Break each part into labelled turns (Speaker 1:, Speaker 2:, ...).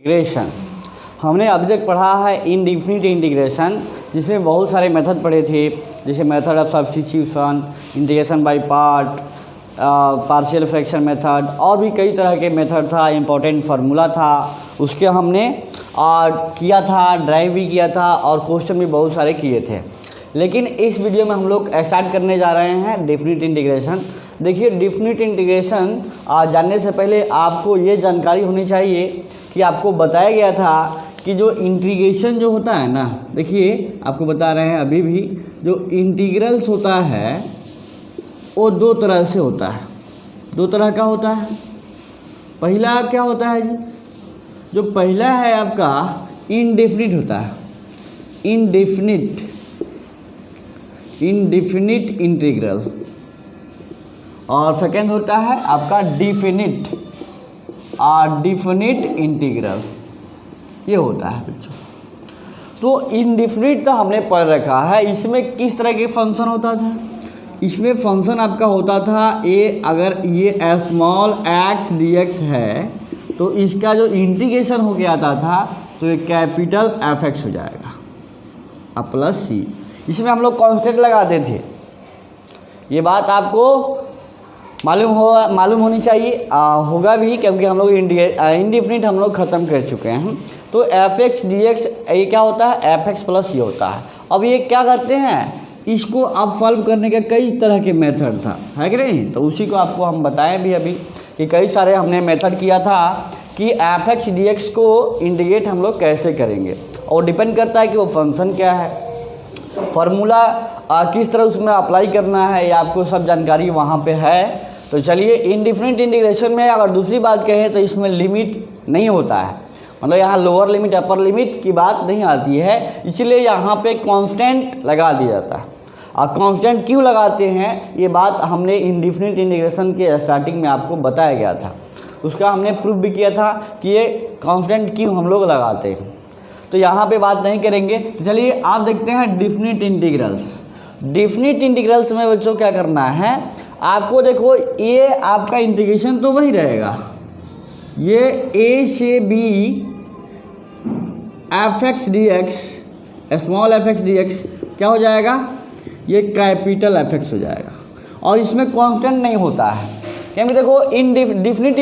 Speaker 1: Integration हमने अभी तक पढ़ा है इनडिफिनिट इंटीग्रेशन, जिसमें बहुत सारे मेथड पढ़े थे, जैसे method of substitution, integration by part, partial fraction method और भी कई तरह के मेथड था। इम्पोर्टेंट फार्मूला था, उसके हमने किया था, ड्राइव भी किया था और क्वेश्चन भी बहुत सारे किए थे। लेकिन इस वीडियो में हम लोग स्टार्ट करने जा रहे हैं डेफिनिट इंटीग्रेशन। देखिए, डेफिनिट इंटीग्रेशन जानने से पहले आपको ये जानकारी होनी चाहिए कि आपको बताया गया था कि जो इंटीग्रेशन जो होता है ना, देखिए आपको बता रहे हैं अभी भी, जो इंटीग्रल्स होता है वो दो तरह से होता है। दो तरह का होता है। पहला क्या होता है जी? जो पहला है आपका इनडेफिनिट होता है, इनडेफिनिट इंटीग्रल, और सेकेंड होता है आपका डिफिनिट इंटीग्रल, ये होता है बच्चों। तो इनडिफिनिट तो हमने पढ़ रखा है। इसमें किस तरह के फंक्शन होता था? इसमें फंक्शन आपका होता था अगर ये स्मॉल x dx है तो इसका जो इंटीग्रेशन हो गया था तो ये कैपिटल fx हो जाएगा अब प्लस c। इसमें हम लोग कांस्टेंट लगाते थे, ये बात आपको मालूम होनी चाहिए, होगा भी, क्योंकि हम लोग इंडिफिनिट हम लोग ख़त्म कर चुके हैं। तो fx dx ये क्या होता है? fx प्लस ये होता है। अब ये क्या करते हैं, इसको अब सॉल्व करने का कई तरह के मेथड था, है कि नहीं? तो उसी को आपको हम बताएं भी अभी कि कई सारे हमने मेथड किया था कि fx dx को इंटीग्रेट हम लोग कैसे करेंगे, और डिपेंड करता है कि वो फंक्शन क्या है, फार्मूला किस तरह उसमें अप्लाई करना है, ये आपको सब जानकारी वहाँ पे है। तो चलिए, इनडिफिनिट इंटीग्रेशन में अगर दूसरी बात कहें तो इसमें लिमिट नहीं होता है, मतलब यहाँ लोअर लिमिट अपर लिमिट की बात नहीं आती है, इसलिए यहाँ पे कांस्टेंट लगा दिया जाता है। और कांस्टेंट क्यों लगाते हैं ये बात हमने इनडिफिनिट इंटीग्रेशन के स्टार्टिंग में आपको बताया गया था, उसका हमने प्रूफ भी किया था कि ये कांस्टेंट क्यों हम लोग लगाते हैं। तो यहाँ पे बात नहीं करेंगे। तो चलिए आप देखते हैं डेफिनिट इंटीग्रल्स। डेफिनिट इंटीग्रल्स में बच्चों क्या करना है आपको, देखो ये आपका इंटीग्रेशन तो वही रहेगा, ये a से b fx dx, small fx dx क्या हो जाएगा, ये कैपिटल fx हो जाएगा, और इसमें कांस्टेंट नहीं होता है। क्योंकि देखो डेफिनिट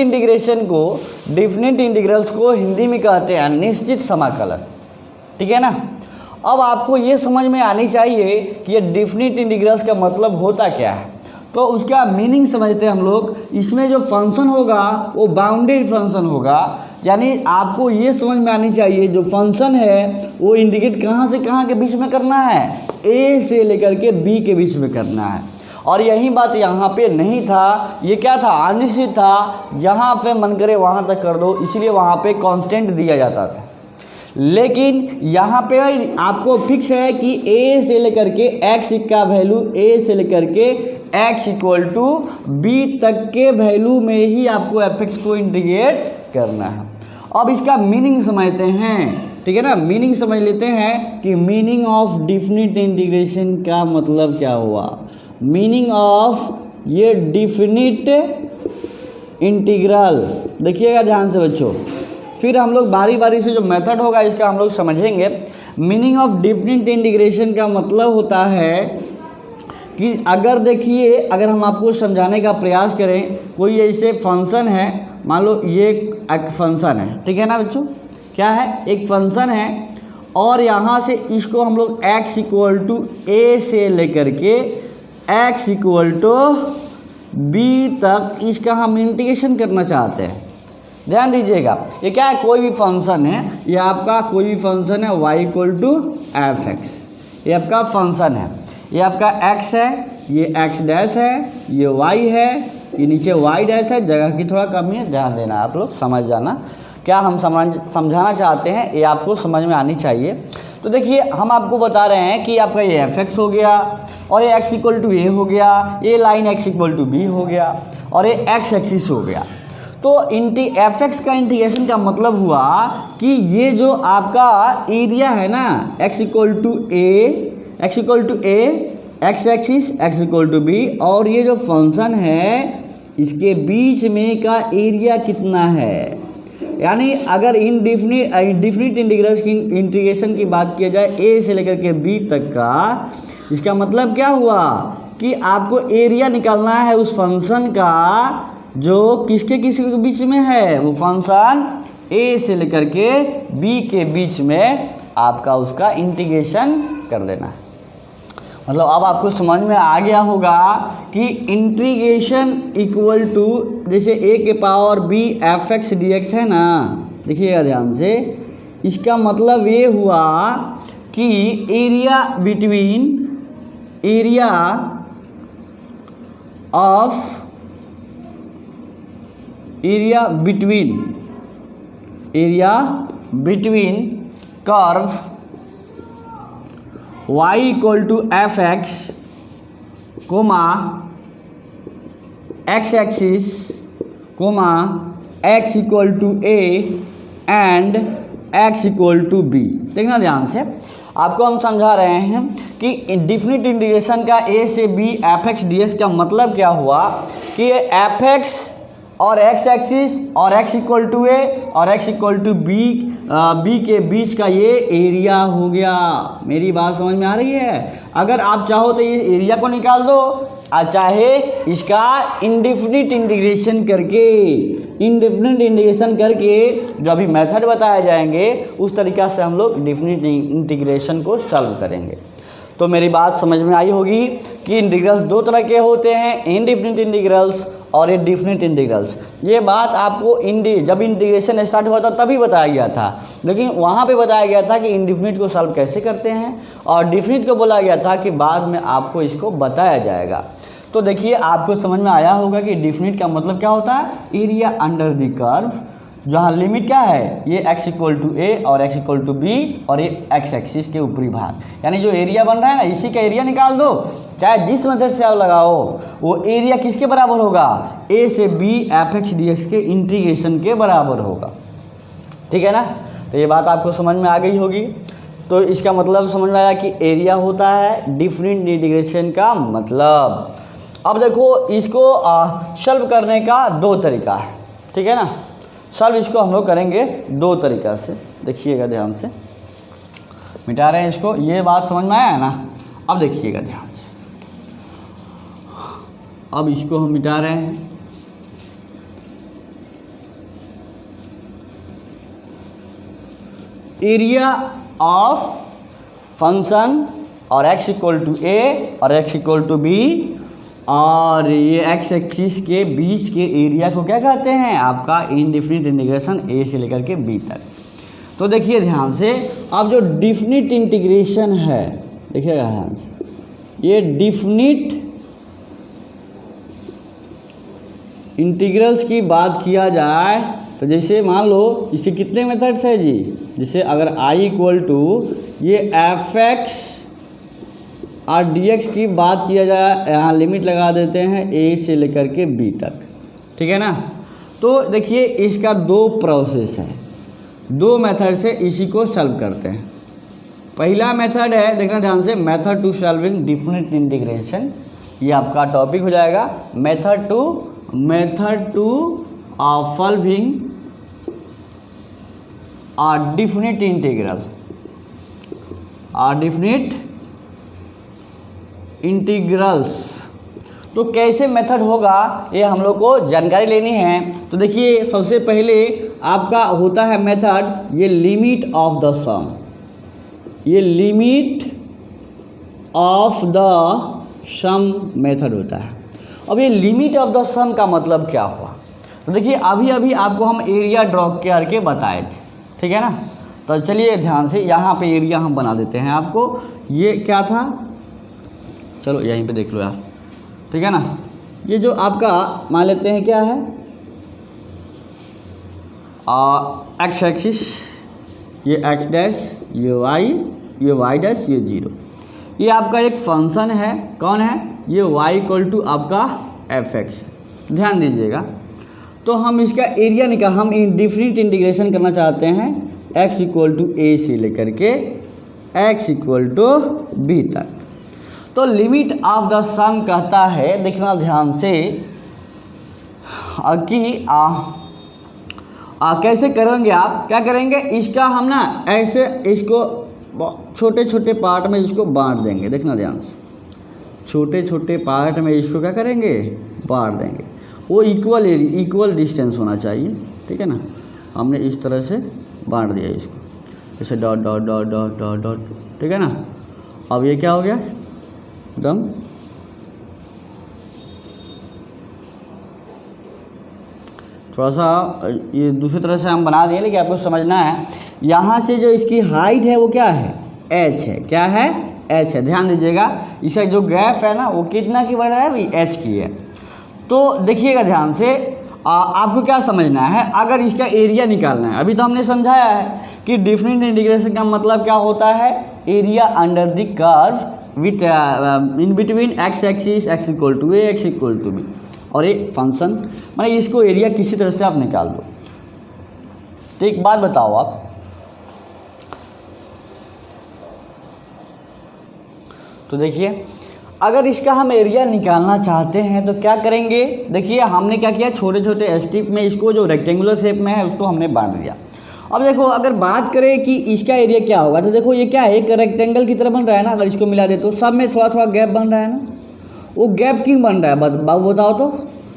Speaker 1: इंटीग्रल्स को हिंदी में कहते हैं निश्चित समाकलन, ठीक है ना। अब आपको ये समझ में आनी चाहिए कि ये डेफिनिट इंटीग्रल्स का मतलब होता क्या है, तो उसका मीनिंग समझते हैं हम लोग। इसमें जो फंक्शन होगा वो बाउंडेड फंक्शन होगा, यानी आपको ये समझ में आनी चाहिए जो फंक्शन है वो इंटीग्रेट कहाँ से कहाँ के बीच में करना है, a से लेकर के b के बीच में करना है। और यही बात यहाँ पे नहीं था, ये क्या था, अनिश्चित था, जहाँ पे मन करे वहाँ तक कर दो, इसलिए वहाँ पे कांस्टेंट दिया जाता था। लेकिन यहाँ पे आपको फिक्स है कि a से लेकर के x का वैल्यू, a से लेकर के x इक्वल टू b तक के वैल्यू में ही आपको fx को इंटीग्रेट करना है। अब इसका मीनिंग समझते हैं, ठीक है ना। मीनिंग समझ लेते हैं कि मीनिंग ऑफ डेफिनिट इंटीग्रेशन का मतलब क्या हुआ। मीनिंग ऑफ ये डेफिनिट इंटीग्रल, देखिएगा ध्यान से बच्चों, फिर हम लोग बारी बारी से जो मेथड होगा इसका हम लोग समझेंगे। मीनिंग ऑफ डेफिनिट इंटीग्रेशन का मतलब होता है कि अगर देखिए, अगर हम आपको समझाने का प्रयास करें, कोई ऐसे फंक्शन है, मान लो ये एक फंक्शन है, ठीक है ना बच्चों, क्या है, एक फंक्शन है, और यहाँ से इसको हम लोग x इक्वल टू a से लेकर के x इक्वल टू b तक इसका हम इंटीग्रेशन करना चाहते हैं। ध्यान दीजिएगा, ये क्या है, कोई भी फंक्शन है, ये आपका कोई भी फंक्शन है y इक्वल टू fx, ये आपका फंक्शन है, ये आपका x है, ये x डैश है, ये y है, ये नीचे y डैश है, जगह की थोड़ा कमी है, ध्यान देना, आप लोग समझ जाना क्या हम समझाना चाहते हैं, ये आपको समझ में आनी चाहिए। तो देखिए, हम आपको बता रहे हैं कि आपका ये fx हो गया, और ये x इक्वल टू a हो गया, ये line x equal to b हो गया, और ये x एक्सिस हो गया। तो fx का इंटीग्रेशन का मतलब हुआ कि ये जो आपका एरिया है ना, x equal to a, x axis x equal to b, और ये जो फंक्शन है इसके बीच में का एरिया कितना है, यानी अगर इनडिफिनिट इंटीग्रेशन की बात किया जाए ए से लेकर के बी तक का, इसका मतलब क्या हुआ कि आपको एरिया निकालना है उस फंक्शन का जो किसके बीच में है, वो फंक्शन ए से लेकर के बी के बीच में आपका उसका इंटीग्रेशन कर देना है। मतलब अब आपको समझ में आ गया होगा कि इंटीग्रेशन इक्वल टू जैसे ए के power b f x d x है ना, देखिएगा ध्यान से, इसका मतलब ये हुआ कि area between curve y equal to f x comma x axis comma x equal to a and x equal to b. देखना ध्यान से, आपको हम समझा रहे हैं कि डिफिनिट इंटीग्रेशन का ए से b f x d x का मतलब क्या हुआ कि ये एफ एक्स और एक्स एक्सिस और x इक्वल टू ए और x इक्वल टू बी के बीच का ये एरिया हो गया। मेरी बात समझ में आ रही है? अगर आप चाहो तो ये एरिया को निकाल दो और चाहे इसका इंडेफिनिट इंटीग्रेशन करके जो अभी मेथड बताए जाएंगे उस तरीक़ा से हम लोग डेफिनिट इंटीग्रेशन को सॉल्व करेंगे। तो मेरी बात समझ में आई होगी कि इंटीग्रल्स दो तरह के होते हैं, इनडिफिनिट इंटीग्रल्स और ये डिफिनिट इंटीग्रल्स। ये बात आपको जब इंटीग्रेशन स्टार्ट हुआ था तभी बताया गया था, लेकिन वहाँ पे बताया गया था कि इंडिफिनिट को सॉल्व कैसे करते हैं, और डिफिनिट को बोला गया था कि बाद में आपको इसको बताया जाएगा। तो देखिए आपको समझ में आया होगा कि डिफिनिट का मतलब क्या होता है, एरिया अंडर द कर्व, जहाँ लिमिट क्या है, ये x इक्वल टू ए और x इक्वल टू बी और ये x एक्सिस के ऊपरी भाग, यानी जो एरिया बन रहा है ना, इसी का एरिया निकाल दो, चाहे जिस मेथड से आप लगाओ वो एरिया किसके बराबर होगा, a से b F x d x के इंटीग्रेशन के बराबर होगा। ठीक है ना? तो ये बात आपको समझ में आ गई होगी। तो इसका मतलब समझ में आया कि एरिया होता है डिफरेंट इंटीग्रेशन का मतलब। अब देखो इसको सॉल्व करने का दो तरीका है, ठीक है ना। सॉल्व इसको हम लोग करेंगे दो तरीक़ा से, देखिएगा ध्यान से। मिटा रहे हैं इसको, ये बात समझ में आया ना। अब देखिएगा ध्यान से, अब इसको हम मिटा रहे हैं। एरिया ऑफ फंक्शन और x इक्वल टू ए और x इक्वल टू बी और ये x एक्सिस के बीच के एरिया को क्या कहते हैं, आपका इनडिफिनिट इंटीग्रेशन a से लेकर के b तक। तो देखिए ध्यान से, अब जो डिफिनिट इंटीग्रेशन है, देखिएगा ध्यान से, ये डिफिनिट इंटीग्रल्स की बात किया जाए तो जैसे मान लो इसके कितने मेथड्स है जी, जैसे अगर i इक्वल टू ये एफ एक्स और dx की बात किया जाए, यहाँ लिमिट लगा देते हैं a से लेकर के b तक, ठीक है ना। तो देखिए इसका दो प्रोसेस है, दो मेथड से इसी को सॉल्व करते हैं। पहला मेथड है, देखना ध्यान से, method to solving definite integration, ये आपका टॉपिक हो जाएगा। Method to solving definite integral definite integrals. तो कैसे मेथड होगा ये हम लोग को जानकारी लेनी है। तो देखिए सबसे पहले आपका होता है मेथड, ये लिमिट ऑफ द सम, ये limit of the sum method होता है। अब ये लिमिट ऑफ द सम का मतलब क्या हुआ, तो देखिए अभी आपको हम एरिया ड्रॉ करके बताए थे, ठीक है ना। तो चलिए ध्यान से, यहाँ पे एरिया हम बना देते हैं आपको। ये क्या था, चलो यहीं पे देख लो यार, ठीक है ना। ये जो आपका मान लेते हैं क्या है, एक्स एक्सिस, ये एक्स डैश, ये वाई डैश, ये जीरो, ये आपका एक फंक्शन है। कौन है ये, y इक्वल टू आपका एफ एक्स। ध्यान दीजिएगा, तो हम इसका एरिया निकाल, हम डिफिनिट इंटीग्रेशन करना चाहते हैं x इक्वल टू ए से लेकर के x इक्वल टू बी तक। तो लिमिट ऑफ द सम कहता है, देखना ध्यान से, कि कैसे करेंगे आप, क्या करेंगे, इसका हम ना ऐसे इसको छोटे छोटे पार्ट में इसको बांट देंगे। देखना ध्यान से, छोटे छोटे पार्ट में इसको क्या करेंगे, बांट देंगे। वो इक्वल डिस्टेंस होना चाहिए, ठीक है ना। हमने इस तरह से बांट दिया इसको, जैसे dot dot dot dot dot dot, ठीक है ना। अब ये क्या हो गया, एकदम थोड़ा सा ये दूसरी तरह से हम बना दिए, लेकिन आपको समझना है यहाँ से जो इसकी हाइट है वो क्या है, h है। क्या है, h है। ध्यान दीजिएगा, इसका जो गैप है ना वो कितना की बढ़ रहा है भाई, h की है। तो देखिएगा ध्यान से, आपको क्या समझना है, अगर इसका एरिया निकालना है, अभी तो हमने समझाया है कि डिफरेंट इंटीग्रेशन का मतलब क्या होता है, area under the curve with in between x axis, x equal to a, x equal to b, और एक फंक्शन, मतलब इसको एरिया किसी तरह से आप निकाल दो। तो एक बात बताओ आप, तो देखिए अगर इसका हम एरिया निकालना चाहते हैं तो क्या करेंगे। देखिए हमने क्या किया, छोटे छोटे स्ट्रिप में इसको जो रेक्टेंगुलर शेप में है उसको हमने बांट दिया। अब देखो अगर बात करें कि इसका एरिया क्या होगा, तो देखो ये क्या है, एक रेक्टेंगल की तरह बन रहा है ना। अगर इसको मिला दे तो सब में थोड़ा थोड़ा गैप बन रहा है ना। वो गैप क्यों बन रहा है बाबू बताओ तो।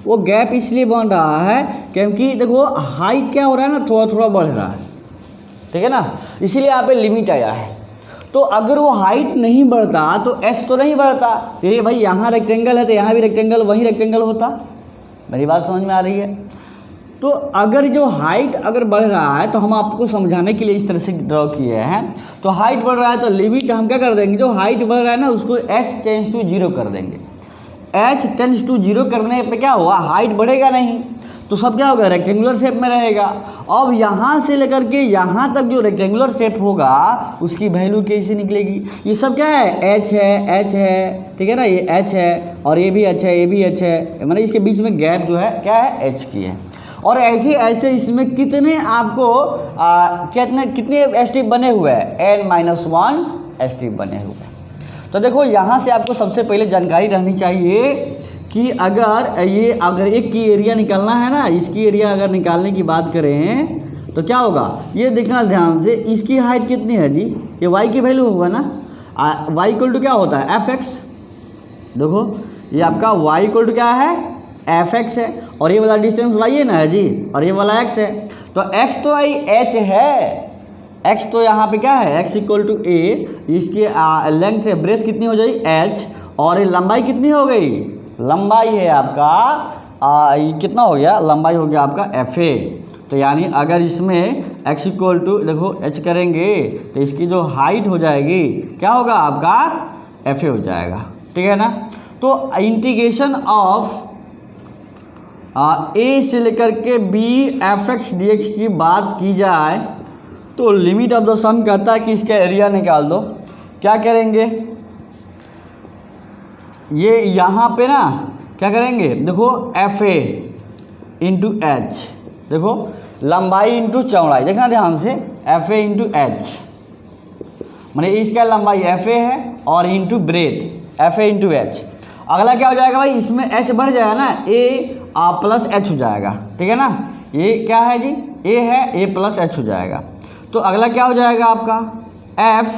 Speaker 1: वो गैप इसलिए बन रहा है क्योंकि देखो हाइट क्या हो रहा है ना, थोड़ा थोड़ा बढ़ रहा है, ठीक है ना, इसीलिए यहाँ पे लिमिट आया है। तो अगर वो हाइट नहीं बढ़ता तो एक्स तो नहीं बढ़ता। ये भाई यहाँ रेक्टेंगल है तो यहाँ भी रेक्टेंगल, वहीं रेक्टेंगल होता। मेरी बात समझ में आ रही है। तो अगर जो हाइट अगर बढ़ रहा है तो हम आपको समझाने के लिए इस तरह से ड्रॉ किए हैं। तो हाइट बढ़ रहा है तो लिमिट हम क्या कर देंगे, जो हाइट बढ़ रहा है ना उसको h टेंस टू 0 कर देंगे। h टेंस टू 0 करने पे क्या हुआ, हाइट बढ़ेगा नहीं, तो सब क्या होगा, रेक्टेंगुलर शेप में रहेगा। अब यहाँ से लेकर के यहाँ तक जो रेक्टेंगुलर शेप होगा उसकी वैल्यू कैसे निकलेगी। ये सब क्या है, h है, ठीक है ना, ये h है और ये भी h है, ये भी h है, मतलब इसके बीच में गैप जो है क्या है, h की है। और ऐसे ऐसे इसमें कितने आपको कितने स्ट्रिप बने हुए हैं, n-1 स्ट्रिप बने हुए हैं। तो देखो यहाँ से आपको सबसे पहले जानकारी रहनी चाहिए कि अगर एक की एरिया निकालना है ना, इसकी एरिया अगर निकालने की बात करें तो क्या होगा, ये देखना ध्यान से, इसकी हाइट कितनी है जी, ये y की वैल्यू होगा ना, y इक्वल टू क्या होता है, fx। देखो ये आपका y इक्वल टू क्या है, fx है, और ये वाला डिस्टेंस y है ना जी, और ये वाला x है। तो x तो h है, x तो यहाँ पे क्या है, x इक्वल टू a, इसकी लेंथ है, ब्रेथ कितनी हो जाएगी h, और ये लंबाई कितनी हो गई, लंबाई है आपका कितना हो गया, लंबाई हो गया आपका fa। तो यानी अगर इसमें x इक्वल टू देखो h करेंगे तो इसकी जो हाइट हो जाएगी क्या होगा आपका, fa हो जाएगा, ठीक है ना। तो इंटीग्रेशन ऑफ a से लेकर के b fx dx की बात की जाए तो लिमिट ऑफ द सम कहता है कि इसका एरिया निकाल दो। क्या करेंगे, ये यहाँ पे ना क्या करेंगे, देखो fa इंटू h, देखो लंबाई इंटू चौड़ाई, देखना ध्यान से, fa इंटू h, मैंने इसका लंबाई fa है और into breadth fa into h। अगला क्या हो जाएगा भाई, इसमें h बढ़ जाएगा ना, a प्लस h हो जाएगा, ठीक है ना। ये क्या है जी, a है, a प्लस h हो जाएगा। तो अगला क्या हो जाएगा आपका, f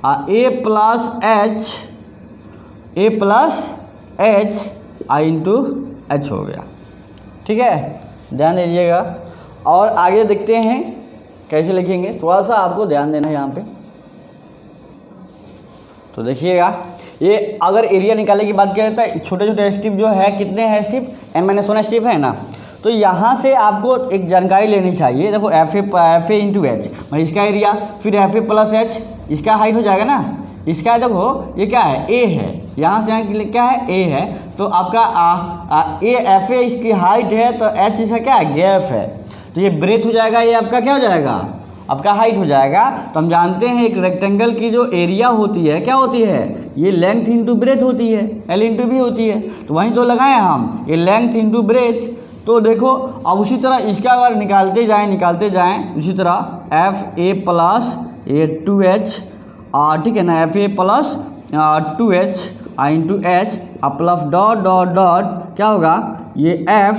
Speaker 1: a plus h into h हो गया, ठीक है, ध्यान दीजिएगा। और आगे देखते हैं कैसे लिखेंगे, थोड़ा सा आपको ध्यान देना है यहाँ पे। तो देखिएगा, ये अगर एरिया निकालने की बात करें तो छोटे छोटे स्ट्रिप जो है, कितने हैं स्ट्रिप, n-1 स्ट्रिप है ना। तो यहाँ से आपको एक जानकारी लेनी चाहिए। देखो fa इंटू h, मतलब इसका एरिया, फिर fa प्लस h, इसका हाइट हो जाएगा ना, इसका देखो ये क्या है, a है, यहाँ से यहाँ के लिए क्या है, a है। तो आपका fa इसकी हाइट है, तो h इसका क्या है, गैप है, तो ये ब्रेथ हो जाएगा, ये आपका क्या हो जाएगा, आपका हाइट हो जाएगा। तो हम जानते हैं एक रेक्टेंगल की जो एरिया होती है क्या होती है, ये लेंथ इंटू ब्रेथ होती है, l इंटू बी होती है। तो वहीं तो लगाए हम, ये लेंथ इंटू ब्रेथ। तो देखो अब उसी तरह इसका अगर निकालते जाएं उसी तरह fa प्लस ये 2h, ठीक है ना, fa plus 2h into h plus dot dot dot क्या होगा, ये f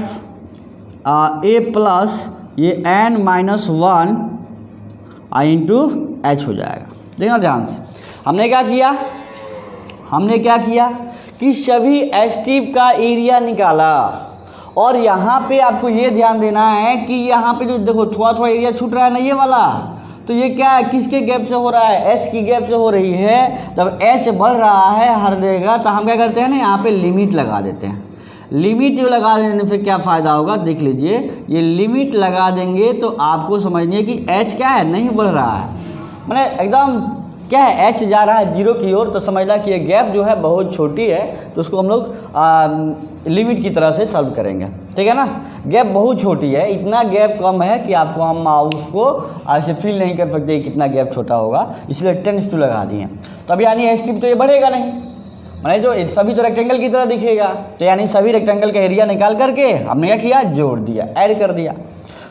Speaker 1: a प्लस ये n माइनस वन आई इंटू एच हो जाएगा। देखना ध्यान से, हमने क्या किया कि सभी एच टिप का एरिया निकाला, और यहाँ पे आपको ये ध्यान देना है कि यहाँ पे जो देखो थोड़ा थोड़ा एरिया छूट रहा है ना ये वाला, तो ये क्या है, किसके गैप से हो रहा है, एच की गैप से हो रही है। तब एच बढ़ रहा है हर देगा, तो हम क्या करते हैं ना, यहाँ पे लिमिट लगा देते हैं। लिमिट जो लगा देने से क्या फ़ायदा होगा, देख लीजिए, ये लिमिट लगा देंगे तो आपको समझिए कि एच क्या है, नहीं बढ़ रहा है, मैंने एकदम क्या है, एच जा रहा है जीरो की ओर, तो समझना कि ये गैप जो है बहुत छोटी है, तो उसको हम लोग लिमिट की तरह से सॉल्व करेंगे, ठीक है ना। गैप बहुत छोटी है, इतना गैप कम है कि आपको हम माउस को ऐसे फील नहीं कर सकते कितना गैप छोटा होगा, इसलिए 10 लगा दिए। तो अब यानी एच टिप तो ये बढ़ेगा नहीं, माने जो सभी तो रेक्टेंगल की तरह दिखेगा, तो यानी सभी रेक्टेंगल का एरिया निकाल करके हमने क्या किया, जोड़ दिया, ऐड कर दिया।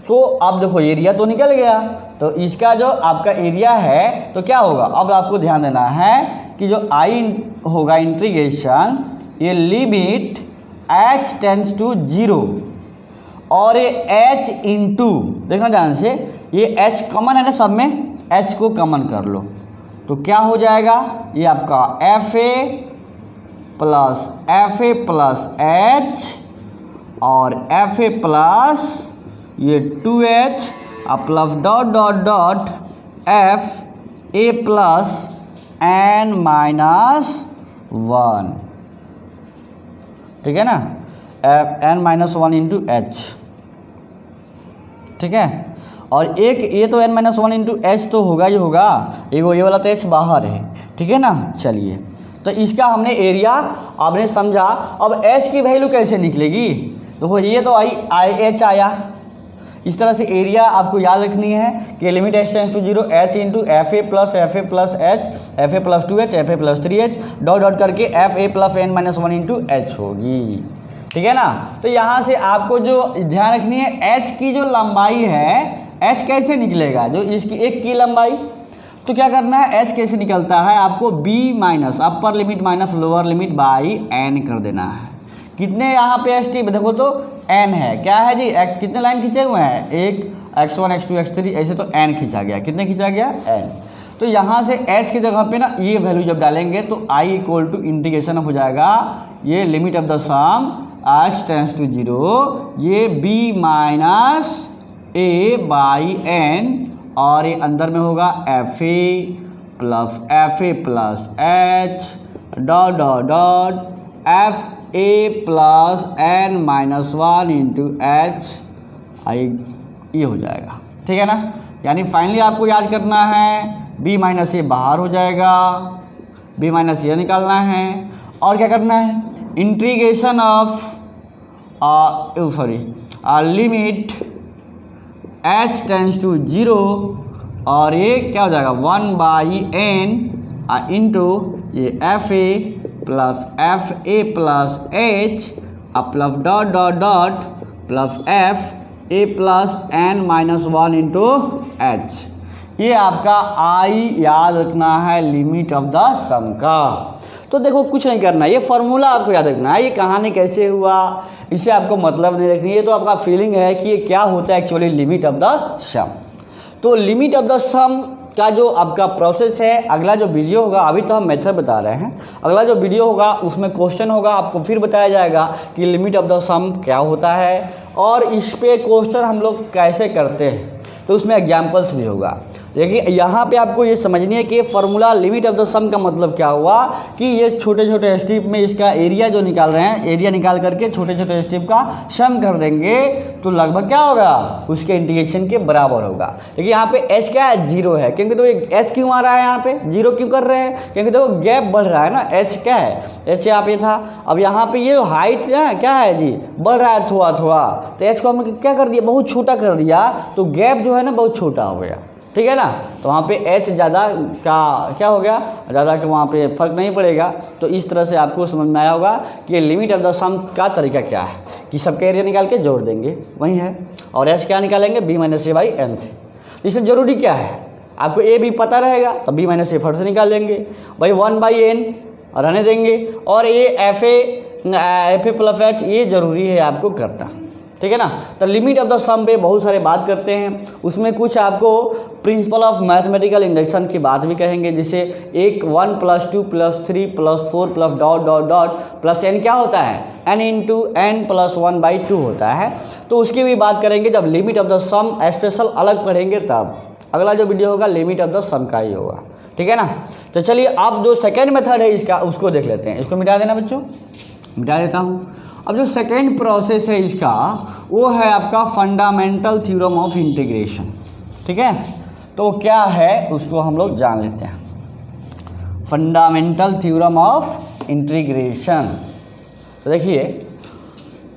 Speaker 1: तो अब देखो एरिया तो निकल गया, तो इसका जो आपका एरिया है तो क्या होगा, अब आपको ध्यान देना है कि जो आई होगा इंटीग्रेशन, ये लिमिट h टेंड्स टू 0 और ये h इंटू, देखना ध्यान से, ये h कॉमन है ना सब में, h को कॉमन कर लो तो क्या हो जाएगा, ये आपका fa प्लस h और fa प्लस ये 2h plus dot dot dot F A plus n minus 1, ठीक है ना, n माइनस 1 इंटू एच, ठीक है। और एक ये तो n माइनस 1 इंटू एच तो होगा ही होगा, ये वाला तो h बाहर है, ठीक है ना। चलिए, तो इसका हमने एरिया आपने समझा। अब h की वैल्यू कैसे निकलेगी, देखो ये तो h आया, इस तरह से एरिया आपको याद रखनी है कि limit h tends to 0 h into fa plus h, fa plus 2h, fa plus 3h dot dot करके fa plus n minus 1 into h होगी, ठीक है ना। तो यहाँ से आपको जो ध्यान रखनी है, h की जो लंबाई है, h कैसे निकलेगा, जो इसकी एक की लंबाई, तो क्या करना है, h कैसे निकलता है, आपको b minus upper limit minus lower limit by n कर देना है। कितने यहाँ पे एच टी देखो तो n है, क्या है जी, कितने लाइन खींचे हुए हैं, एक x1 x2 x3, ऐसे तो n खींचा गया, कितने खींचा गया, n। तो यहाँ से h की जगह पे ना ये वैल्यू जब डालेंगे तो i इक्वल टू इंटीग्रेशन हो जाएगा, ये limit of the sum h tends to 0, ये b minus a by n, और ये अंदर में होगा fa plus h dot dot dot f a plus n minus 1 into h, ये हो जाएगा, ठीक है ना। यानी फाइनली आपको याद करना है, b माइनस ए बाहर हो जाएगा, b माइनस ए निकालना है, और क्या करना है, integration of limit h tends to 0, और ये क्या हो जाएगा 1 बाई n इंटू ये fa plus h plus dot dot dot plus fa plus n minus 1 into h. ये आपका आई याद रखना है लिमिट ऑफ द सम का। तो देखो कुछ नहीं करना है, ये फार्मूला आपको याद रखना है, ये कहानी कैसे हुआ इसे आपको मतलब नहीं रखनी है, तो आपका फीलिंग है कि ये क्या होता है एक्चुअली लिमिट ऑफ द सम। तो लिमिट ऑफ द सम का जो आपका प्रोसेस है, अगला जो वीडियो होगा, अभी तो हम मेथड बता रहे हैं, अगला जो वीडियो होगा उसमें क्वेश्चन होगा, आपको फिर बताया जाएगा कि लिमिट ऑफ द सम क्या होता है और इस पे क्वेश्चन हम लोग कैसे करते हैं, तो उसमें एग्जाम्पल्स भी होगा। देखिए यहाँ पे आपको ये समझनी है कि फार्मूला लिमिट ऑफ द सम का मतलब क्या हुआ कि ये छोटे छोटे स्टेप में इसका एरिया जो निकाल रहे हैं, एरिया निकाल करके छोटे छोटे स्टेप का सम कर देंगे तो लगभग क्या होगा, उसके इंटीग्रेशन के बराबर होगा। देखिए यहाँ पे h क्या है, 0 है, क्योंकि तो h क्यों आ रहा है यहाँ पे, 0 क्यों कर रहे हैं, क्योंकि देखो गैप बढ़ रहा है ना, h क्या है, h यहाँ पे था, अब यहाँ पे ये हाइट क्या है जी, बढ़ रहा है थोड़ा थोड़ा, तो h को हमने क्या कर दिया, बहुत छोटा कर दिया, तो गैप जो है ना बहुत छोटा हो गया, ठीक है ना। तो वहाँ पे h ज़्यादा का क्या हो गया, ज़्यादा के वहाँ पे फर्क नहीं पड़ेगा। तो इस तरह से आपको समझ में आया होगा कि लिमिट ऑफ द सम का तरीका क्या है, कि सबका एरिया निकाल के जोड़ देंगे, वही है, और h क्या निकालेंगे, b minus a by n से। इसमें ज़रूरी क्या है, आपको a b पता रहेगा तो b माइनस ए फट से निकाल देंगे, भाई 1 बाई n रहने देंगे, और ये fa प्लस h ये ज़रूरी है आपको करना, ठीक है ना। तो लिमिट ऑफ द सम पे बहुत सारे बात करते हैं, उसमें कुछ आपको प्रिंसिपल ऑफ मैथमेटिकल इंडक्शन की बात भी कहेंगे, जिसे एक 1 + 2 + 3 + 4 + dot dot dot plus n क्या होता है, n × n + 1/2 होता है। तो उसकी भी बात करेंगे जब limit of the sum special अलग पढ़ेंगे तब। अगला जो वीडियो होगा लिमिट ऑफ द सम का ही होगा, ठीक है ना। तो चलिए अब जो सेकेंड मेथड है इसका उसको देख लेते हैं। इसको मिटा देना बच्चों, मिटा देता हूँ। अब जो सेकेंड प्रोसेस है इसका वो है आपका फंडामेंटल थ्योरम ऑफ इंटीग्रेशन, ठीक है। तो क्या है उसको हम लोग जान लेते हैं, फंडामेंटल थ्योरम ऑफ इंटीग्रेशन। तो देखिए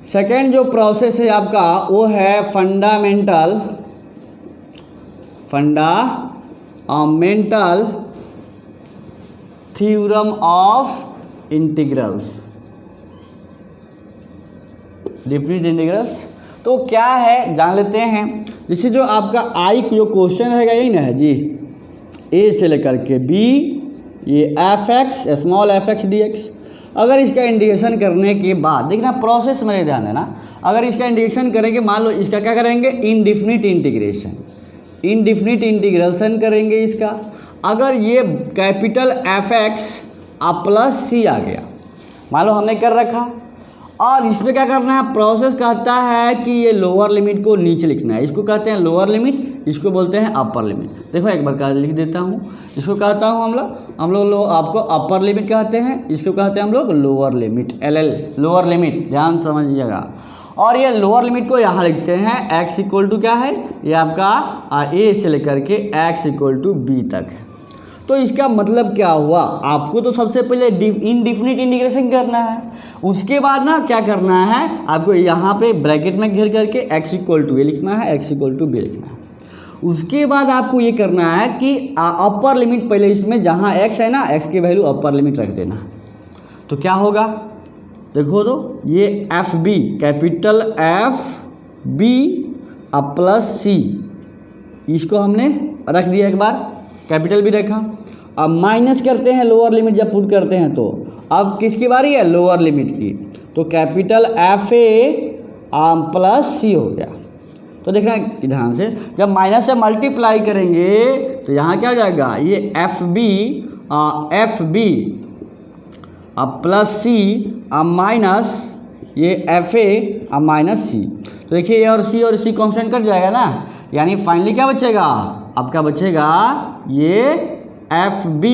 Speaker 1: सेकेंड जो प्रोसेस है आपका वो है fundamental theorem of integrals, different integrals. तो क्या है जान लेते हैं। जैसे जो आपका आई जो क्वेश्चन रहेगा यही ना है जी, ए से लेकर के बी, ये f(x), स्मॉल f(x) dx। अगर इसका इंटीग्रेशन करने के बाद देखना प्रोसेस मेरे ध्यान है ना, अगर इसका इंटीग्रेशन करेंगे, मान लो इसका क्या करेंगे, इनडिफिनिट इंटीग्रेशन करेंगे इसका। अगर ये कैपिटल f(x) प्लस c आ गया, मान लो हमने कर रखा, और इसमें क्या करना है, प्रोसेस कहता है कि ये लोअर लिमिट को नीचे लिखना है। इसको कहते हैं लोअर लिमिट, इसको बोलते हैं अपर लिमिट। देखो एक बार का लिख देता हूँ, इसको कहता हूँ हम लोग आपको अपर लिमिट कहते हैं, इसको कहते हैं हम लोग lower limit, LL lower limit, ध्यान समझिएगा। और ये लोअर लिमिट को यहाँ लिखते हैं x = क्या है, ये आपका a से लेकर के x = b तक है। तो इसका मतलब क्या हुआ, आपको तो सबसे पहले इनडिफिनिट इंटीग्रेशन करना है, उसके बाद ना क्या करना है, आपको यहाँ पे ब्रैकेट में घेर करके x = a लिखना है, x = b लिखना है। उसके बाद आपको ये करना है कि अपर लिमिट पहले इसमें जहाँ x है ना, x की वैल्यू अपर लिमिट रख देना। तो क्या होगा देखो, तो ये FB capital FB plus C, इसको हमने रख दिया एक बार, कैपिटल भी रखा। अब माइनस करते हैं लोअर लिमिट जब पुट करते हैं, तो अब किसकी बारी है, लोअर लिमिट की। तो कैपिटल FA प्लस C हो गया। तो देखना ध्यान से, जब माइनस से मल्टीप्लाई करेंगे तो यहाँ क्या हो जाएगा, ये FB प्लस C माइनस ये FA माइनस C। तो देखिए ये और C कांस्टेंट कट जाएगा ना, यानी फाइनली क्या बचेगा, आपका बचेगा ये FB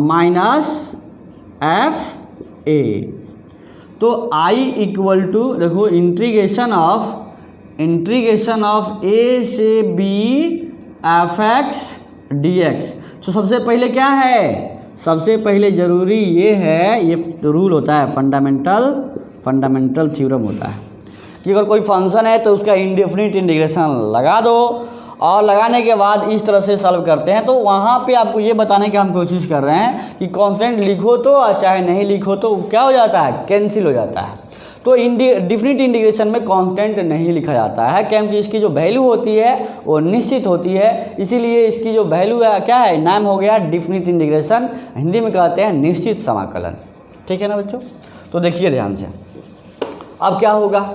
Speaker 1: माइनस FA। तो I = देखो इंटीग्रेशन ऑफ A से B f(x) dx। तो सबसे पहले क्या है, सबसे पहले ज़रूरी ये है, ये रूल होता है फंडामेंटल थ्योरम होता है कि अगर कोई फंक्शन है तो उसका इनडिफिनिट इंटीग्रेशन लगा दो, और लगाने के बाद इस तरह से सॉल्व करते हैं। तो वहाँ पे आपको ये बताने की हम कोशिश कर रहे हैं कि कांस्टेंट लिखो तो चाहे नहीं लिखो तो क्या हो जाता है, कैंसिल हो जाता है। तो डिफिनिट इंटीग्रेशन में कांस्टेंट नहीं लिखा जाता है, क्योंकि इसकी जो वैल्यू होती है वो निश्चित होती है, इसीलिए इसकी जो वैल्यू है क्या है, नाम हो गया डिफिनिट इंटीग्रेशन, हिंदी में कहते हैं निश्चित समाकलन, ठीक है ना बच्चों। तो देखिए ध्यान से, अब क्या होगा,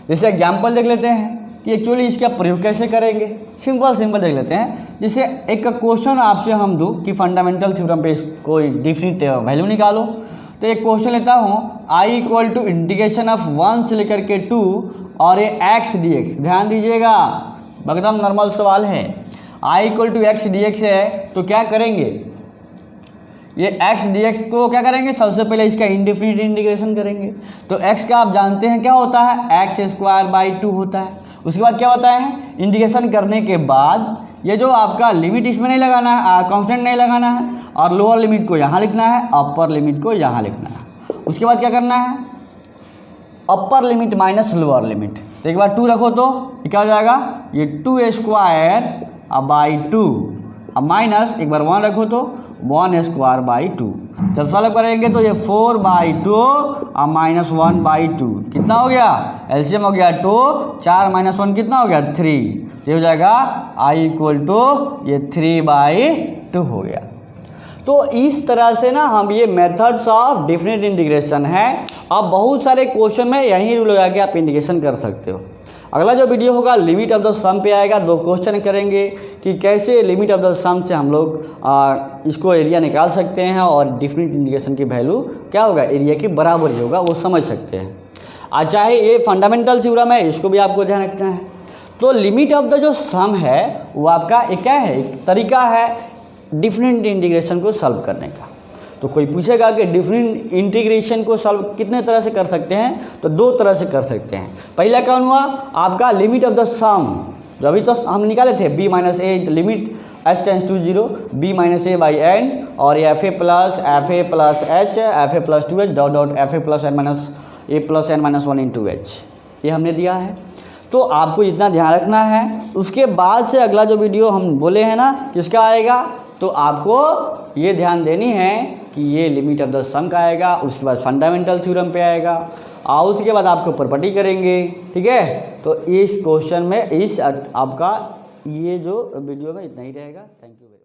Speaker 1: जैसे एग्जाम्पल देख लेते हैं कि एक्चुअली इसका प्रयोग कैसे करेंगे। सिंपल देख लेते हैं। जैसे एक क्वेश्चन आपसे हम दूँ कि फंडामेंटल थ्योरम पे कोई डिफिनिट वैल्यू निकालो, तो एक क्वेश्चन लेता हूँ, I = इंटीग्रेशन ऑफ 1 से लेकर के 2 और ये x dx। ध्यान दीजिएगा, एकदम नॉर्मल सवाल है। I = x dx है, तो क्या करेंगे, ये x dx को क्या करेंगे, सबसे पहले इसका इनडिफिनिट इंटीग्रेशन करेंगे। तो x का आप जानते हैं क्या होता है, x² / 2 होता है। उसके बाद क्या होता है, इंटीग्रेशन करने के बाद ये जो आपका लिमिट इसमें नहीं लगाना है, कांस्टेंट नहीं लगाना है, और लोअर लिमिट को यहाँ लिखना है, अपर लिमिट को यहाँ लिखना है। उसके बाद क्या करना है, upper limit minus lower limit. तो एक बार 2 रखो तो ये क्या हो जाएगा, ये 2² / 2, अब माइनस एक बार 1 रखो तो 1² / 2। जब सॉल्व करेंगे तो ये 4/2 और -1/2 कितना हो गया, एलसीएम हो गया 2, 4 - 1 कितना हो गया 3। ये हो जाएगा I = ये 3/2 हो गया। तो इस तरह से ना हम ये मेथड्स ऑफ डिफिनिट इंटीग्रेशन है। अब बहुत सारे क्वेश्चन में यही रूल लगा के आप इंटीग्रेशन कर सकते हो। अगला जो वीडियो होगा लिमिट ऑफ द सम पे आएगा, 2 क्वेश्चन करेंगे कि कैसे लिमिट ऑफ द सम से हम लोग इसको एरिया निकाल सकते हैं और डिफिनिट इंटीग्रेशन की वैल्यू क्या होगा, एरिया के बराबर ही होगा, वो समझ सकते हैं। चाहे ये फंडामेंटल थ्योरम है, इसको भी आपको ध्यान रखना है। तो लिमिट ऑफ द जो सम है वो आपका एक क्या है, एक तरीका है डिफिनिट इंटीग्रेशन को सॉल्व करने का। तो कोई पूछेगा कि डिफरेंट इंटीग्रेशन को सॉल्व कितने तरह से कर सकते हैं, तो 2 तरह से कर सकते हैं। पहला कौन हुआ आपका लिमिट ऑफ द सम, जो अभी तो हम निकाले थे b minus a, limit s tends to 0 b minus a by n, और ये fa plus h fa plus 2h dot dot fa plus n minus a plus n minus 1 into h, ये हमने दिया है। तो आपको इतना ध्यान रखना है। उसके बाद से अगला जो वीडियो हम बोले हैं ना किसका आएगा, तो आपको ये ध्यान देनी है कि ये लिमिट ऑफ द सम का आएगा, उसके बाद फंडामेंटल थ्योरम पे आएगा, और उसके बाद आपको प्रॉपर्टी करेंगे। ठीक है, तो इस क्वेश्चन में इस आपका ये जो वीडियो में इतना ही रहेगा। Thank you.